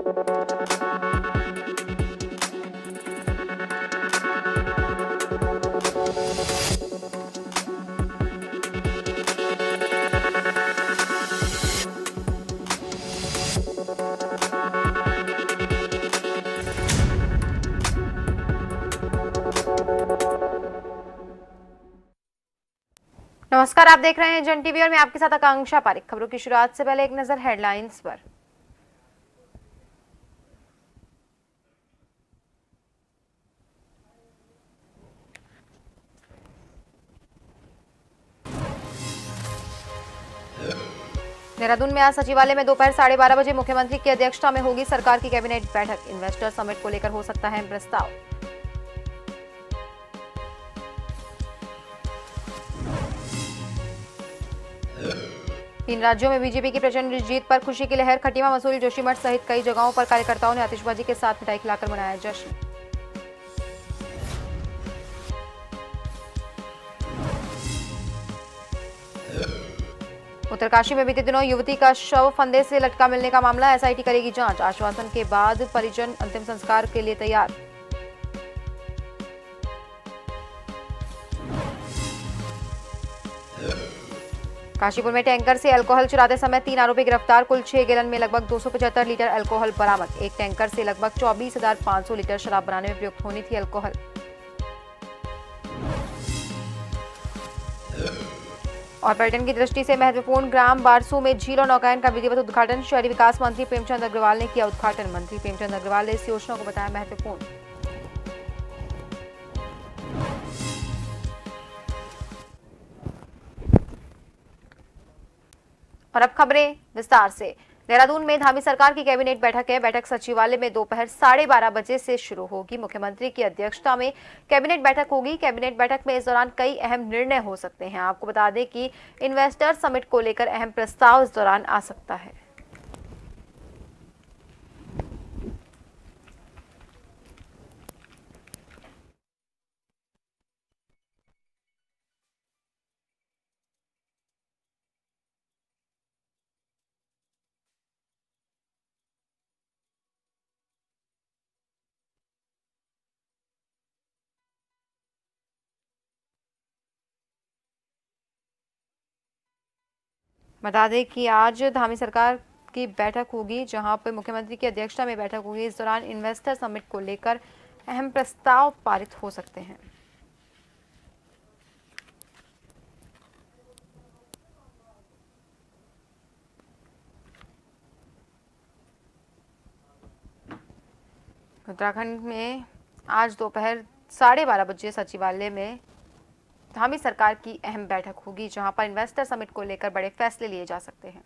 नमस्कार, आप देख रहे हैं जन टीवी और मैं आपके साथ आकांक्षा पारिक। खबरों की शुरुआत से पहले एक नजर हेडलाइंस पर। देहरादून में आज सचिवालय में दोपहर 12:30 बजे मुख्यमंत्री की अध्यक्षता में होगी सरकार की कैबिनेट बैठक। इन्वेस्टर समिट को लेकर हो सकता है प्रस्ताव। तीन राज्यों में बीजेपी की प्रचंड जीत पर खुशी की लहर। खटीमा, मसूरी, जोशीमठ सहित कई जगहों पर कार्यकर्ताओं ने आतिशबाजी के साथ मिठाई खिलाकर मनाया जश्न। उत्तरकाशी में बीते दिनों युवती का शव फंदे से लटका मिलने का मामला। एसआईटी करेगी जांच। आश्वासन के बाद परिजन अंतिम संस्कार के लिए तैयार। काशीपुर में टैंकर से अल्कोहल चुराते समय 3 आरोपी गिरफ्तार। कुल 6 गैलन में लगभग 275 लीटर अल्कोहल बरामद। एक टैंकर से लगभग 24,500 लीटर शराब बनाने में प्रयुक्त होनी थी अल्कोहल। और पर्यटन की दृष्टि से महत्वपूर्ण ग्राम बारसू में झील और नौकायन का विधिवत उद्घाटन। शहरी विकास मंत्री प्रेमचंद अग्रवाल ने किया उद्घाटन। मंत्री प्रेमचंद अग्रवाल ने इस योजना को बताया महत्वपूर्ण। और अब खबरें विस्तार से। देहरादून में धामी सरकार की कैबिनेट बैठक है। बैठक सचिवालय में दोपहर 12:30 बजे से शुरू होगी। मुख्यमंत्री की अध्यक्षता में कैबिनेट बैठक होगी। कैबिनेट बैठक में इस दौरान कई अहम निर्णय हो सकते हैं। आपको बता दें कि इन्वेस्टर समिट को लेकर अहम प्रस्ताव इस दौरान आ सकता है। बता दें कि आज धामी सरकार की बैठक होगी, जहां पर मुख्यमंत्री की अध्यक्षता में बैठक होगी। इस दौरान इन्वेस्टर समिट को लेकर अहम प्रस्ताव पारित हो सकते हैं। उत्तराखंड में आज दोपहर 12:30 बजे सचिवालय में धामी सरकार की अहम बैठक होगी, जहां पर इन्वेस्टर समिट को लेकर बड़े फैसले लिए जा सकते हैं।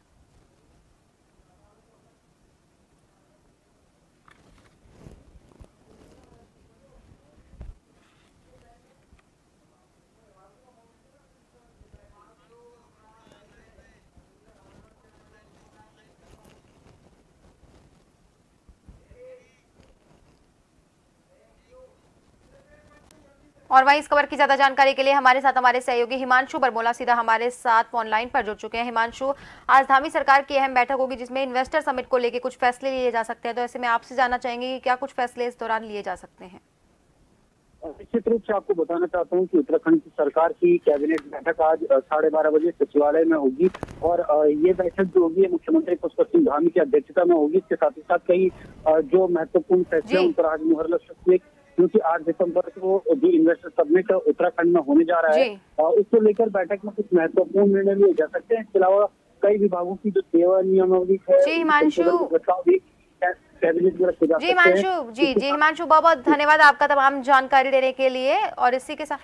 और वहीं इस खबर की ज्यादा जानकारी के लिए हमारे साथ हमारे सहयोगी हिमांशु बरमोला सीधा हमारे साथ ऑनलाइन पर जुड़ चुके हैं। हिमांशु, आज धामी सरकार की अहम बैठक होगी जिसमें इन्वेस्टर समिट को लेकर कुछ फैसले लिए जा सकते हैं, तो ऐसे में आपसे जानना चाहेंगे कि क्या कुछ फैसले इस दौरान लिए जा सकते हैं। निश्चित रूप से आपको बताना चाहता हूं कि उत्तराखंड की सरकार की कैबिनेट बैठक आज 12:30 बजे सचिवालय में होगी और ये बैठक जो होगी मुख्यमंत्री पुष्कर सिंह धामी की अध्यक्षता में होगी। इसके साथ ही साथ कई जो महत्वपूर्ण फैसले उन पर आज मुहर लग सकती है, क्योंकि 8 दिसंबर को जो इन्वेस्टर समिट उत्तराखंड में होने जा रहा है, उसको लेकर बैठक में कुछ महत्वपूर्ण निर्णय लिए जा सकते हैं। इसके अलावा कई विभागों की जो सेवा नियमावली है, कैबिनेट में रखे जा सकते हैं। जी हिमांशु, बहुत बहुत धन्यवाद आपका तमाम जानकारी देने के लिए। और इसी के साथ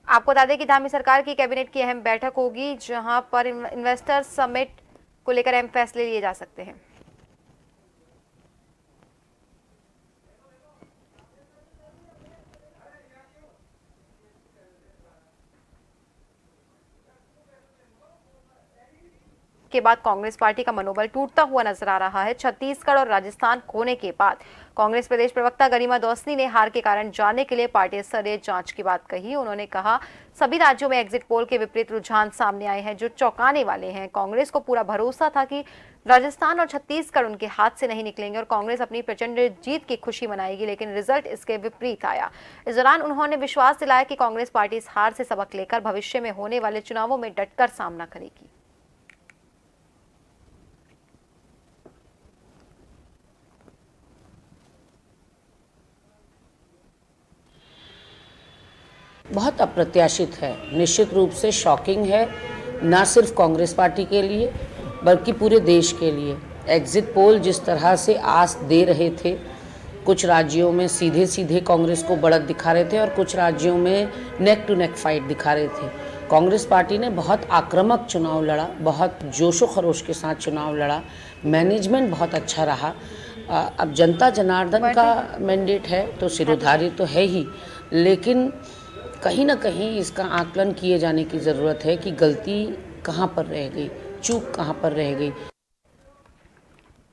आपको बता दें कि धामी सरकार की कैबिनेट की अहम बैठक होगी, जहां पर इन्वेस्टर समिट को लेकर अहम फैसले लिए जा सकते हैं। के बाद कांग्रेस पार्टी का मनोबल टूटता हुआ नजर आ रहा है। छत्तीसगढ़ और राजस्थान खोने के बाद कांग्रेस प्रदेश प्रवक्ता गरिमा दौसनी ने हार के कारण जानने के लिए पार्टी स्तरीय जांच की बात कही। उन्होंने कहा, सभी राज्यों में एग्जिट पोल के विपरीत रुझान सामने आए हैं जो चौंकाने वाले हैं। कांग्रेस को पूरा भरोसा था कि राजस्थान और छत्तीसगढ़ उनके हाथ से नहीं निकलेंगे और कांग्रेस अपनी प्रचंड जीत की खुशी मनाएगी, लेकिन रिजल्ट इसके विपरीत आया। इस दौरान उन्होंने विश्वास दिलाया कि कांग्रेस पार्टी इस हार से सबक लेकर भविष्य में होने वाले चुनावों में डटकर सामना करेगी। बहुत अप्रत्याशित है, निश्चित रूप से शॉकिंग है, ना सिर्फ कांग्रेस पार्टी के लिए बल्कि पूरे देश के लिए। एग्जिट पोल जिस तरह से आस दे रहे थे, कुछ राज्यों में सीधे सीधे कांग्रेस को बढ़त दिखा रहे थे और कुछ राज्यों में नेक टू नेक फाइट दिखा रहे थे। कांग्रेस पार्टी ने बहुत आक्रामक चुनाव लड़ा, बहुत जोशो खरोश के साथ चुनाव लड़ा, मैनेजमेंट बहुत अच्छा रहा। अब जनता जनार्दन का मैंडेट है तो सिरोधार्य तो है ही, लेकिन कहीं ना कहीं इसका आकलन किए जाने की ज़रूरत है कि गलती कहाँ पर रह गई, चूक कहाँ पर रह गई।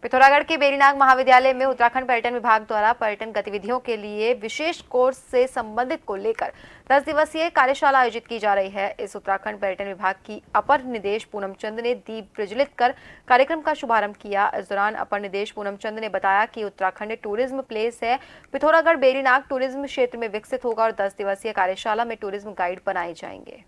पिथौरागढ़ के बेरीनाग महाविद्यालय में उत्तराखंड पर्यटन विभाग द्वारा पर्यटन गतिविधियों के लिए विशेष कोर्स से संबंधित को लेकर 10 दिवसीय कार्यशाला आयोजित की जा रही है। इस उत्तराखंड पर्यटन विभाग की अपर निदेश पूनम चंद ने दीप प्रज्वलित कर कार्यक्रम का शुभारंभ किया। इस दौरान अपर निदेश पूनम चंद ने बताया कि उत्तराखंड टूरिज्म प्लेस है। पिथौरागढ़ बेरीनाग टूरिज्म क्षेत्र में विकसित होगा और 10 दिवसीय कार्यशाला में टूरिज्म गाइड बनाए जाएंगे।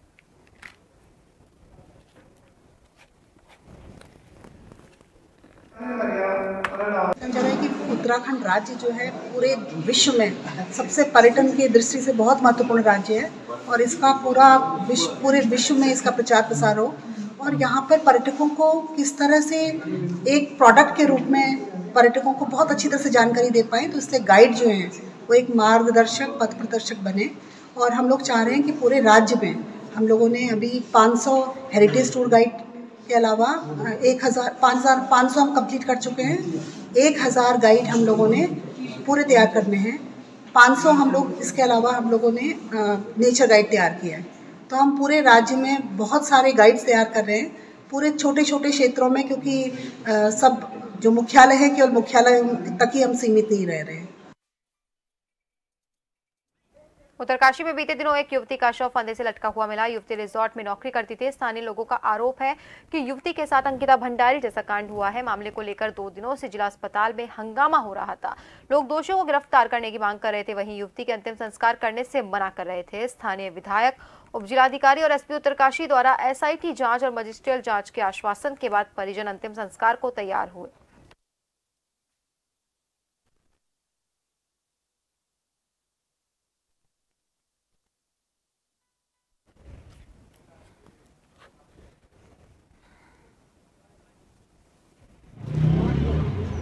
कि उत्तराखंड राज्य जो है पूरे विश्व में सबसे पर्यटन की दृष्टि से बहुत महत्वपूर्ण राज्य है और इसका पूरे विश्व में इसका प्रचार प्रसार हो और यहाँ पर पर्यटकों को किस तरह से एक प्रोडक्ट के रूप में पर्यटकों को बहुत अच्छी तरह से जानकारी दे पाए, तो इसलिए गाइड जो हैं वो एक मार्गदर्शक पथ प्रदर्शक बने। और हम लोग चाह रहे हैं कि पूरे राज्य में हम लोगों ने अभी 500 हेरिटेज टूर गाइड के अलावा 5,500 हम कंप्लीट कर चुके हैं। 1,000 गाइड हम लोगों ने पूरे तैयार करने हैं। 500 हम लोग इसके अलावा हम लोगों ने नेचर गाइड तैयार किया है। तो हम पूरे राज्य में बहुत सारे गाइड्स तैयार कर रहे हैं, पूरे छोटे छोटे क्षेत्रों में, क्योंकि सब जो मुख्यालय है केवल मुख्यालय तक ही हम सीमित नहीं रह रहे हैं। उत्तरकाशी में बीते दिनों एक युवती का शव फंदे से लटका हुआ मिला। युवती रिजॉर्ट में नौकरी करती थी। स्थानीय लोगों का आरोप है कि युवती के साथ अंकिता भंडारी जैसा कांड हुआ है। मामले को लेकर 2 दिनों से जिला अस्पताल में हंगामा हो रहा था। लोग दोषियों को गिरफ्तार करने की मांग कर रहे थे, वहीं युवती के अंतिम संस्कार करने से मना कर रहे थे। स्थानीय विधायक, उप जिलाधिकारी और एसपी उत्तरकाशी द्वारा एसआईटी जांच और मजिस्ट्रियल जांच के आश्वासन के बाद परिजन अंतिम संस्कार को तैयार हुए।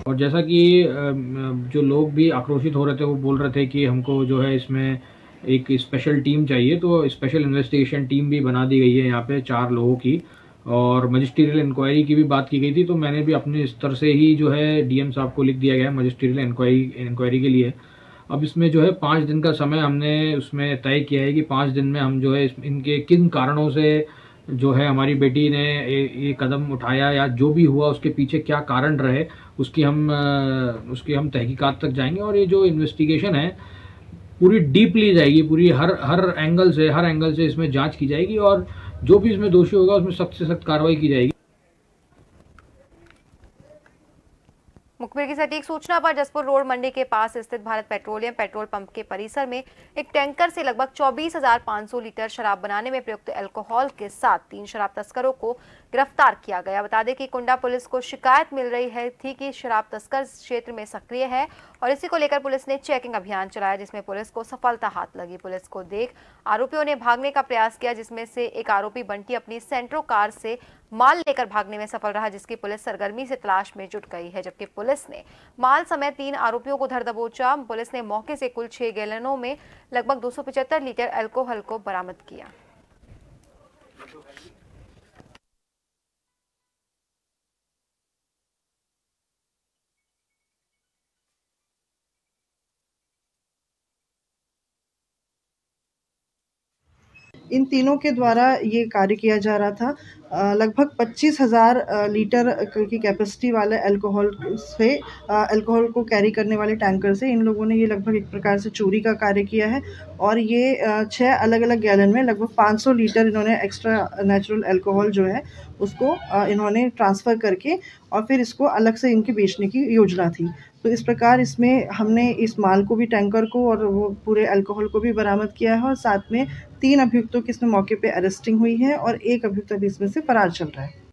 और जैसा कि जो लोग भी आक्रोशित हो रहे थे वो बोल रहे थे कि हमको जो है इसमें एक स्पेशल टीम चाहिए, तो स्पेशल इन्वेस्टिगेशन टीम भी बना दी गई है यहाँ पे 4 लोगों की, और मजिस्ट्रियल इंक्वायरी की भी बात की गई थी। तो मैंने भी अपने स्तर से ही जो है डीएम साहब को लिख दिया गया है मजिस्ट्रियल इंक्वायरी के लिए। अब इसमें जो है 5 दिन का समय हमने उसमें तय किया है कि 5 दिन में हम जो है इनके किन कारणों से जो है हमारी बेटी ने ये कदम उठाया या जो भी हुआ उसके पीछे क्या कारण रहे, उसकी हम तहकीकात तक जाएंगे। और ये जो इन्वेस्टिगेशन है पूरी डीपली जाएगी, पूरी हर एंगल से इसमें जांच की जाएगी और जो भी इसमें दोषी होगा उसमें सख्त से सख्त कार्रवाई की जाएगी। मुखबिर की सटीक सूचना पर जसपुर रोड मंडी के पास स्थित भारत पेट्रोलियम पेट्रोल पंप के परिसर में एक टैंकर से लगभग 24,500 लीटर शराब बनाने में प्रयुक्त अल्कोहल के साथ 3 शराब तस्करों को गिरफ्तार किया गया। बता दें कि कुंडा पुलिस को शिकायत मिल रही थी कि शराब तस्कर क्षेत्र में सक्रिय है और इसी को लेकर पुलिस ने चेकिंग अभियान चलाया, जिसमें पुलिस को सफलता हाथ लगी। पुलिस को देख आरोपियों ने भागने का प्रयास किया, जिसमें से एक आरोपी बंटी अपनी सेंट्रो कार से माल लेकर भागने में सफल रहा, जिसकी पुलिस सरगर्मी से तलाश में जुट गई है। जबकि पुलिस ने माल समेत 3 आरोपियों को धर दबोचा। पुलिस ने मौके से कुल 6 गैलनों में लगभग 275 लीटर अल्कोहल को बरामद किया। इन तीनों के द्वारा ये कार्य किया जा रहा था लगभग 25,000 लीटर की कैपेसिटी वाले अल्कोहल को कैरी करने वाले टैंकर से इन लोगों ने ये लगभग एक प्रकार से चोरी का कार्य किया है। और ये 6 अलग अलग गैलन में लगभग 500 लीटर इन्होंने एक्स्ट्रा नेचुरल अल्कोहल जो है उसको इन्होंने ट्रांसफ़र करके और फिर इसको अलग से इनके बेचने की योजना थी। तो इस प्रकार इसमें हमने इस माल को भी, टैंकर को और वो पूरे अल्कोहल को भी बरामद किया है और साथ में 3 अभियुक्तों की इसमें मौके पे अरेस्टिंग हुई है और 1 अभियुक्त अभी इसमें से फरार चल रहा है।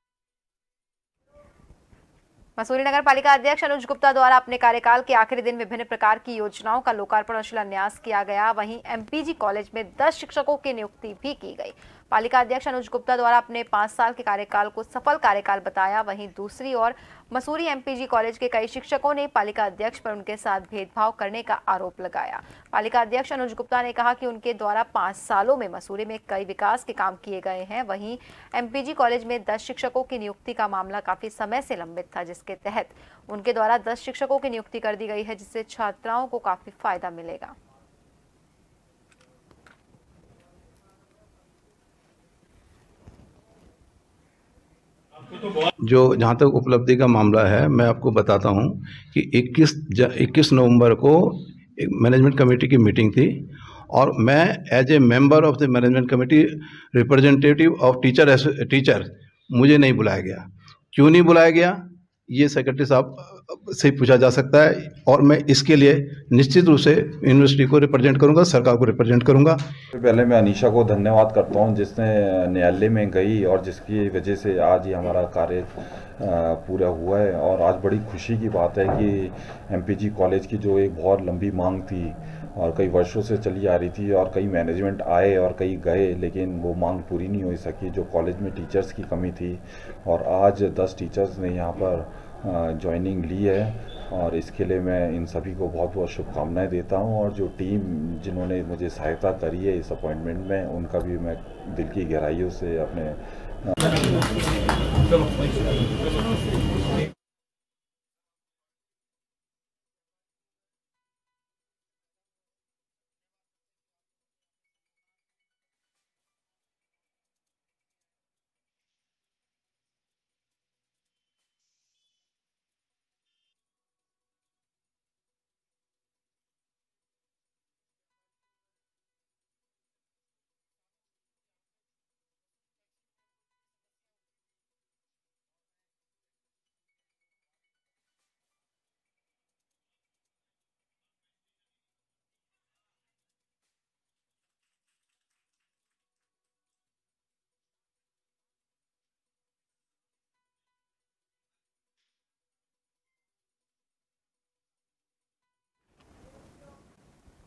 मसूरी नगर पालिका अध्यक्ष अनुज गुप्ता द्वारा अपने कार्यकाल के आखिरी दिन विभिन्न प्रकार की योजनाओं का लोकार्पण और शिलान्यास किया गया। वहीं एमपीजी कॉलेज में 10 शिक्षकों की नियुक्ति भी की गई। पालिका अध्यक्ष अनुज गुप्ता द्वारा अपने 5 साल के कार्यकाल को सफल कार्यकाल बताया। वहीं दूसरी ओर मसूरी एमपीजी कॉलेज के कई शिक्षकों ने पालिका अध्यक्ष पर उनके साथ भेदभाव करने का आरोप लगाया। पालिका अध्यक्ष अनुज गुप्ता ने कहा कि उनके द्वारा 5 सालों में मसूरी में कई विकास के काम किए गए हैं। वहीं एमपीजी कॉलेज में 10 शिक्षकों की नियुक्ति का मामला काफी समय से लंबित था, जिसके तहत उनके द्वारा 10 शिक्षकों की नियुक्ति कर दी गई है, जिससे छात्राओं को काफी फायदा मिलेगा। जो जहाँ तक उपलब्धि का मामला है, मैं आपको बताता हूँ कि 21 नवंबर को एक मैनेजमेंट कमेटी की मीटिंग थी और मैं as a member of the management committee, representative of teacher मुझे नहीं बुलाया गया। क्यों नहीं बुलाया गया, ये सेक्रेटरी साहब से पूछा जा सकता है और मैं इसके लिए निश्चित रूप से यूनिवर्सिटी को रिप्रेजेंट करूंगा, सरकार को रिप्रेजेंट करूंगा। पहले मैं अनीशा को धन्यवाद करता हूं जिसने न्यायालय में गई और जिसकी वजह से आज ये हमारा कार्य पूरा हुआ है। और आज बड़ी खुशी की बात है कि एमपीजी कॉलेज की जो एक बहुत लंबी मांग थी और कई वर्षों से चली आ रही थी और कई मैनेजमेंट आए और कई गए, लेकिन वो मांग पूरी नहीं हो सकी। जो कॉलेज में टीचर्स की कमी थी और आज 10 टीचर्स ने यहाँ पर ज्वाइनिंग ली है और इसके लिए मैं इन सभी को बहुत बहुत शुभकामनाएं देता हूं। और जो टीम जिन्होंने मुझे सहायता करी है इस अपॉइंटमेंट में, उनका भी मैं दिल की गहराइयों से अपने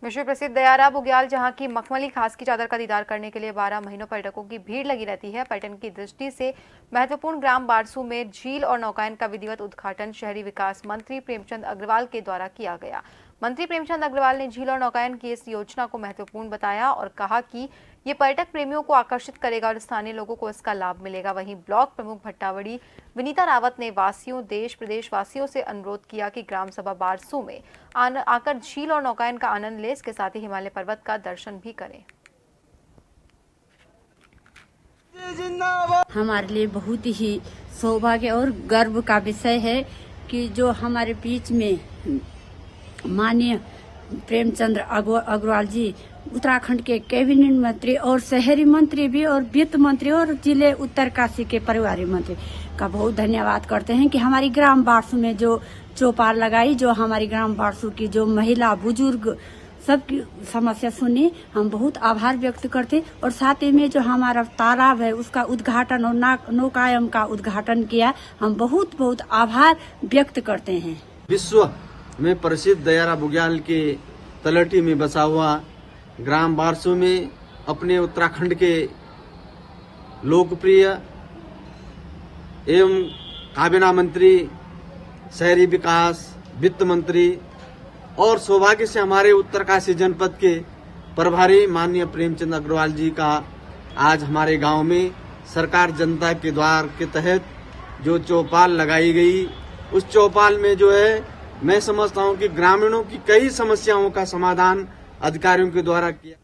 विश्व प्रसिद्ध दयारा बुग्याल, जहां की मखमली खास की चादर का दीदार करने के लिए 12 महीनों पर्यटकों की भीड़ लगी रहती है। पर्यटन की दृष्टि से महत्वपूर्ण ग्राम बारसू में झील और नौकायन का विधिवत उद्घाटन शहरी विकास मंत्री प्रेमचंद अग्रवाल के द्वारा किया गया। मंत्री प्रेमचंद अग्रवाल ने झील और नौकायन की इस योजना को महत्वपूर्ण बताया और कहा कि ये पर्यटक प्रेमियों को आकर्षित करेगा और स्थानीय लोगों को इसका लाभ मिलेगा। वहीं ब्लॉक प्रमुख भट्टावड़ी विनीता रावत ने वासियों, देश प्रदेश वासियों से अनुरोध किया कि ग्राम सभा बारसू में आकर झील और नौकायन का आनंद ले, इसके साथ ही हिमालय पर्वत का दर्शन भी करें। हमारे लिए बहुत ही सौभाग्य और गर्व का विषय है कि जो हमारे बीच में माननीय प्रेमचंद अग्रवाल जी उत्तराखंड के कैबिनेट मंत्री और शहरी मंत्री भी और वित्त मंत्री और जिले उत्तरकाशी के परिवहन मंत्री का बहुत धन्यवाद करते हैं कि हमारी ग्राम बारसू में जो चौपाल लगाई, जो हमारी ग्राम बारसू की जो महिला बुजुर्ग सबकी समस्या सुनी, हम बहुत आभार व्यक्त करते। और साथ ही में जो हमारा तालाब है उसका उद्घाटन और नौकायन का उद्घाटन किया, हम बहुत बहुत आभार व्यक्त करते हैं। विश्व में प्रसिद्ध दयारा बुग्याल के तलहटी में बसा हुआ ग्राम बारसू में अपने उत्तराखंड के लोकप्रिय एवं काबीना मंत्री, शहरी विकास, वित्त मंत्री और सौभाग्य से हमारे उत्तरकाशी जनपद के प्रभारी माननीय प्रेमचंद अग्रवाल जी का आज हमारे गांव में सरकार जनता के द्वार के तहत जो चौपाल लगाई गई, उस चौपाल में जो है मैं समझता हूं कि ग्रामीणों की कई समस्याओं का समाधान अधिकारियों के द्वारा किया।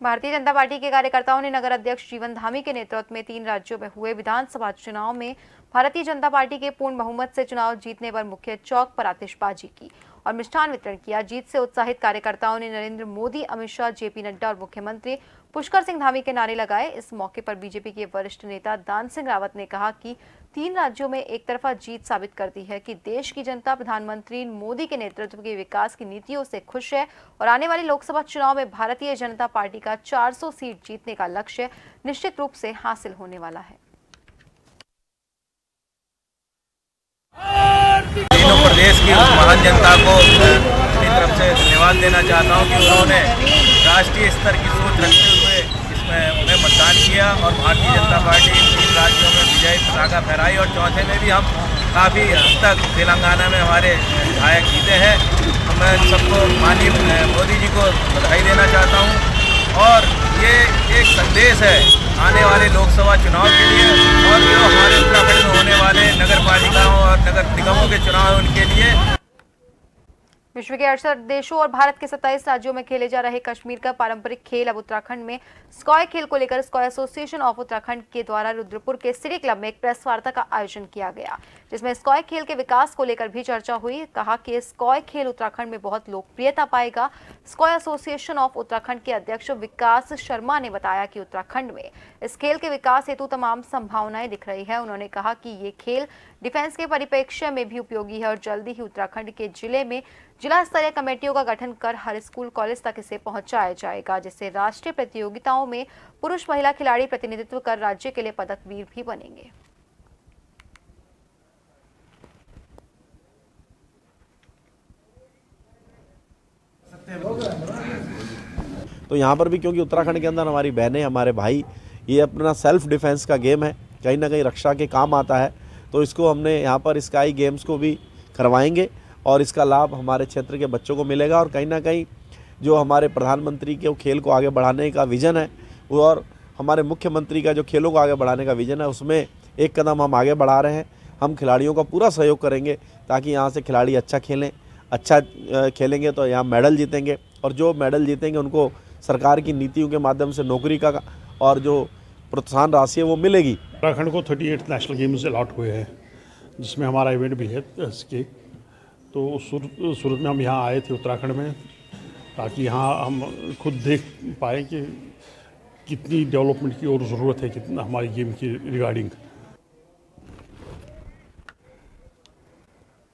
भारतीय जनता पार्टी के कार्यकर्ताओं ने नगर अध्यक्ष जीवन धामी के नेतृत्व में 3 राज्यों में हुए विधानसभा चुनाव में भारतीय जनता पार्टी के पूर्ण बहुमत से चुनाव जीतने पर मुख्य चौक पर आतिशबाजी की और मिष्ठान वितरण किया। जीत से उत्साहित कार्यकर्ताओं ने नरेंद्र मोदी, अमित शाह, जेपी नड्डा और मुख्यमंत्री पुष्कर सिंह धामी के नारे लगाए। इस मौके पर बीजेपी के वरिष्ठ नेता दान सिंह रावत ने कहा कि 3 राज्यों में एक तरफा जीत साबित करती है कि देश की जनता प्रधानमंत्री मोदी के नेतृत्व की विकास की नीतियों से खुश है और आने वाले लोकसभा चुनाव में भारतीय जनता पार्टी का 400 सीट जीतने का लक्ष्य निश्चित रूप से हासिल होने वाला है। तीनों प्रदेश की महान जनता को अपनी तरफ से धन्यवाद देना चाहता हूं कि उन्होंने राष्ट्रीय स्तर की सोच रखते हुए इसमें उन्हें मतदान किया और भारतीय जनता पार्टी 3 राज्यों में विजय पताका फहराई और चौथे में भी हम काफ़ी हद तक तेलंगाना में हमारे विधायक जीते हैं। मैं सबको माननीय मोदी जी को बधाई देना चाहता हूँ और ये एक संदेश है आने वाले लोकसभा चुनाव के लिए और जो हमारे उत्तराखंड में होने वाले नगर पालिकाओं और नगर निगमों के चुनाव उनके लिए। विश्व के 68 देशों और भारत के 27 राज्यों में खेले जा रहे कश्मीर का पारंपरिक खेल अब उत्तराखंड में स्कॉय खेल को लेकर स्कॉय एसोसिएशन ऑफ उत्तराखंड के द्वारा रुद्रपुर के सिटी क्लब में एक प्रेस वार्ता का आयोजन किया गया, जिसमें स्कॉय खेल के विकास को लेकर भी चर्चा हुई। कहा कि स्कॉय खेल उत्तराखंड में बहुत लोकप्रियता पाएगा। स्कॉय एसोसिएशन ऑफ उत्तराखंड के अध्यक्ष विकास शर्मा ने बताया कि उत्तराखंड में इस खेल के विकास हेतु तमाम संभावनाएं दिख रही है। उन्होंने कहा कि ये खेल डिफेंस के परिप्रेक्ष्य में भी उपयोगी है और जल्दी ही उत्तराखंड के जिले में जिला स्तरीय कमेटियों का गठन कर हर स्कूल कॉलेज तक इसे पहुंचाया जाएगा, जिससे राष्ट्रीय प्रतियोगिताओं में पुरुष महिला खिलाड़ी प्रतिनिधित्व कर राज्य के लिए पदक वीर भी बनेंगे। तो यहाँ पर भी क्योंकि उत्तराखंड के अंदर हमारी बहनें, हमारे भाई, ये अपना सेल्फ डिफेंस का गेम है, कहीं ना कहीं रक्षा के काम आता है, तो इसको हमने यहाँ पर स्काई गेम्स को भी करवाएंगे और इसका लाभ हमारे क्षेत्र के बच्चों को मिलेगा। और कहीं ना कहीं जो हमारे प्रधानमंत्री के खेल को आगे बढ़ाने का विज़न है और हमारे मुख्यमंत्री का जो खेलों को आगे बढ़ाने का विज़न है, उसमें एक कदम हम आगे बढ़ा रहे हैं। हम खिलाड़ियों का पूरा सहयोग करेंगे ताकि यहाँ से खिलाड़ी अच्छा खेलें। अच्छा खेलेंगे तो यहाँ मेडल जीतेंगे और जो मेडल जीतेंगे उनको सरकार की नीतियों के माध्यम से नौकरी का और जो प्रोत्साहन राशि है वो मिलेगी। उत्तराखंड को 38 नेशनल गेम्स अलॉट हुए हैं, जिसमें हमारा इवेंट भी है इसके। तो सूरत में हम यहाँ आए थे उत्तराखंड में, ताकि यहाँ हम खुद देख पाएँ कि कितनी डेवलपमेंट की और ज़रूरत है, कितना हमारी गेम की रिगार्डिंग।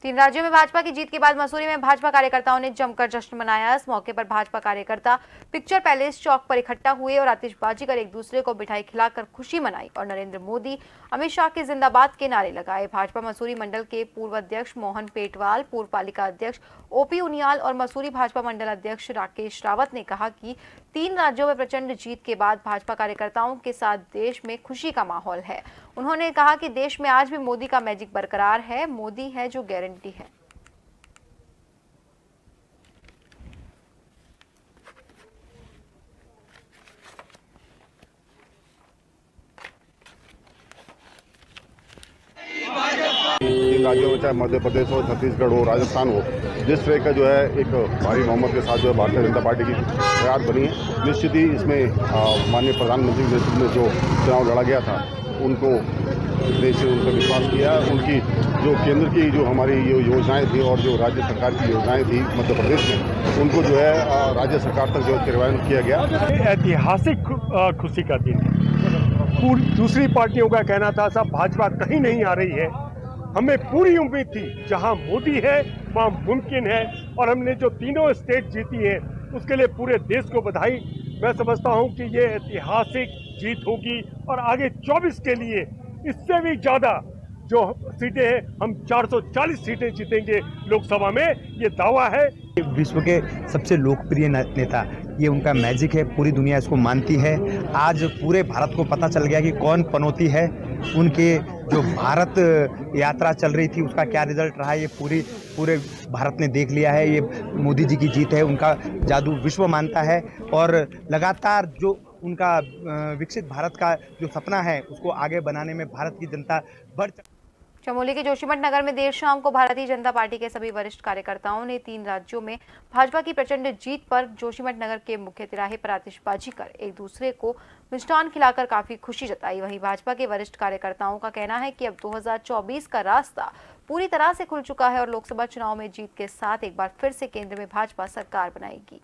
3 राज्यों में भाजपा की जीत के बाद मसूरी में भाजपा कार्यकर्ताओं ने जमकर जश्न मनाया। इस मौके पर भाजपा कार्यकर्ता पिक्चर पैलेस चौक पर इकट्ठा हुए और आतिशबाजी कर एक दूसरे को मिठाई खिलाकर खुशी मनाई और नरेंद्र मोदी, अमित शाह के जिंदाबाद के नारे लगाए। भाजपा मसूरी मंडल के पूर्व अध्यक्ष मोहन पेटवाल, पूर्व पालिका अध्यक्ष ओपी उनियाल और मसूरी भाजपा मंडल अध्यक्ष राकेश रावत ने कहा कि 3 राज्यों में प्रचंड जीत के बाद भाजपा कार्यकर्ताओं के साथ देश में खुशी का माहौल है। उन्होंने कहा कि देश में आज भी मोदी का मैजिक बरकरार है, मोदी है जो गारंटी है। इन राज्यों में चाहे मध्य प्रदेश हो, छत्तीसगढ़ हो, राजस्थान हो, जिस तरह का जो है एक भारी बहुमत के साथ जो है भारतीय जनता पार्टी की तैयार बनी है। निश्चित ही इसमें माननीय प्रधानमंत्री के नेतृत्व में जो चुनाव लड़ा गया था, उनको देश से उन पर विश्वास किया। उनकी जो केंद्र की जो हमारी ये योजनाएं थी और जो राज्य सरकार की योजनाएं थी मध्य प्रदेश में, उनको जो है राज्य सरकार तक जो है क्रियान्वित किया गया। ऐतिहासिक खुशी का दिन है। दूसरी पार्टियों का कहना था साहब भाजपा कहीं नहीं आ रही है, हमें पूरी उम्मीद थी जहां मोदी है वहां मुमकिन है, और हमने जो 3 स्टेट जीती है उसके लिए पूरे देश को बधाई। मैं समझता हूं कि ये ऐतिहासिक जीत होगी और आगे 24 के लिए इससे भी ज़्यादा जो सीटें हैं, हम 440 सीटें जीतेंगे लोकसभा में, ये दावा है। विश्व के सबसे लोकप्रिय नेता, ये उनका मैजिक है, पूरी दुनिया इसको मानती है। आज पूरे भारत को पता चल गया कि कौन पनौती है। उनके जो भारत यात्रा चल रही थी उसका क्या रिजल्ट रहा, ये पूरे भारत ने देख लिया है। ये मोदी जी की जीत है, उनका जादू विश्व मानता है और लगातार जो उनका विकसित भारत का जो सपना है उसको आगे बनाने में भारत की जनता बढ़ चमोली के जोशीमठ नगर में देर शाम को भारतीय जनता पार्टी के सभी वरिष्ठ कार्यकर्ताओं ने 3 राज्यों में भाजपा की प्रचंड जीत पर जोशीमठ नगर के मुख्य तिराहे पर आतिशबाजी कर एक दूसरे को मिष्ठान खिलाकर काफी खुशी जताई। वहीं भाजपा के वरिष्ठ कार्यकर्ताओं का कहना है कि अब 2024 का रास्ता पूरी तरह से खुल चुका है और लोकसभा चुनाव में जीत के साथ एक बार फिर से केंद्र में भाजपा सरकार बनाएगी।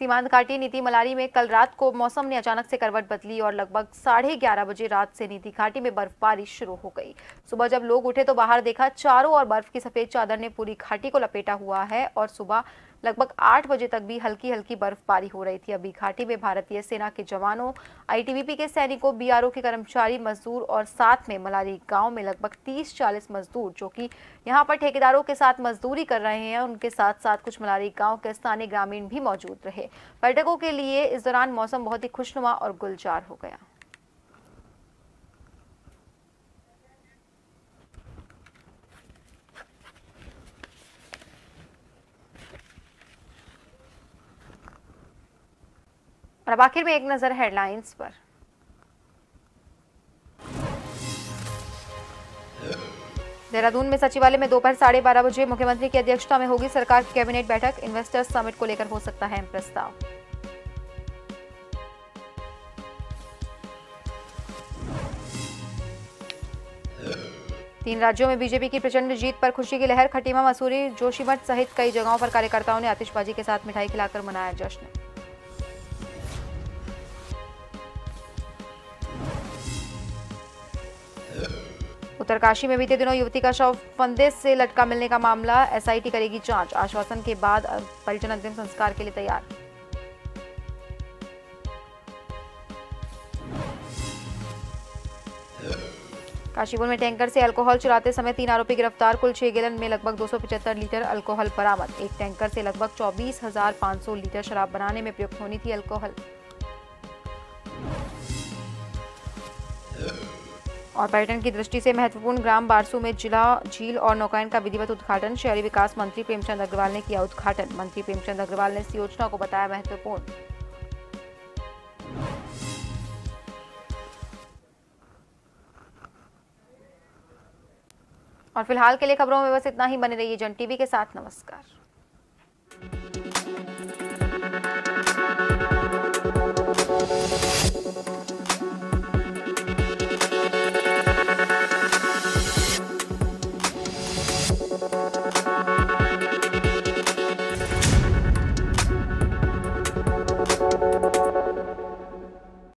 सीमांत घाटी नीति मलारी में कल रात को मौसम ने अचानक से करवट बदली और लगभग 11:30 बजे रात से नीति घाटी में बर्फबारी शुरू हो गई। सुबह जब लोग उठे तो बाहर देखा चारों ओर बर्फ की सफेद चादर ने पूरी घाटी को लपेटा हुआ है और सुबह लगभग 8 बजे तक भी हल्की हल्की बर्फबारी हो रही थी। अभी घाटी में भारतीय सेना के जवानों, आईटीबीपी के सैनिकों, बीआरओ के कर्मचारी, मजदूर और साथ में मलारी गांव में लगभग 30-40 मजदूर जो कि यहां पर ठेकेदारों के साथ मजदूरी कर रहे हैं, उनके साथ साथ कुछ मलारी गांव के स्थानीय ग्रामीण भी मौजूद रहे। पर्यटकों के लिए इस दौरान मौसम बहुत ही खुशनुमा और गुलजार हो गया। और अब आखिर में एक नजर हेडलाइंस पर। देहरादून में सचिवालय में दोपहर 12:30 बजे मुख्यमंत्री की अध्यक्षता में होगी सरकार की कैबिनेट बैठक। इन्वेस्टर्स समिट को लेकर हो सकता है प्रस्ताव। तीन राज्यों में बीजेपी की प्रचंड जीत पर खुशी की लहर। खटीमा, मसूरी, जोशीमठ सहित कई जगहों पर कार्यकर्ताओं ने आतिशबाजी के साथ मिठाई खिलाकर मनाया जश्न। उत्तरकाशी में बीते दिनों युवती का शव फंदे से लटका मिलने का मामला। एसआईटी करेगी जांच। आश्वासन के बाद परिजन अंतिम संस्कार के लिए तैयार। काशीपुर में टैंकर से अल्कोहल चुराते समय 3 आरोपी गिरफ्तार। कुल 6 गैलन में लगभग 275 लीटर अल्कोहल बरामद। एक टैंकर से लगभग 24,500 लीटर शराब बनाने में प्रयुक्त होनी थी अल्कोहल। और पर्यटन की दृष्टि से महत्वपूर्ण ग्राम बारसू में जिला झील और नौकायन का विधिवत उद्घाटन। शहरी विकास मंत्री प्रेमचंद अग्रवाल ने किया उद्घाटन। मंत्री प्रेमचंद अग्रवाल ने इस योजना को बताया महत्वपूर्ण। और फिलहाल के लिए खबरों में बस इतना ही। बने रहिए जन टीवी के साथ। नमस्कार।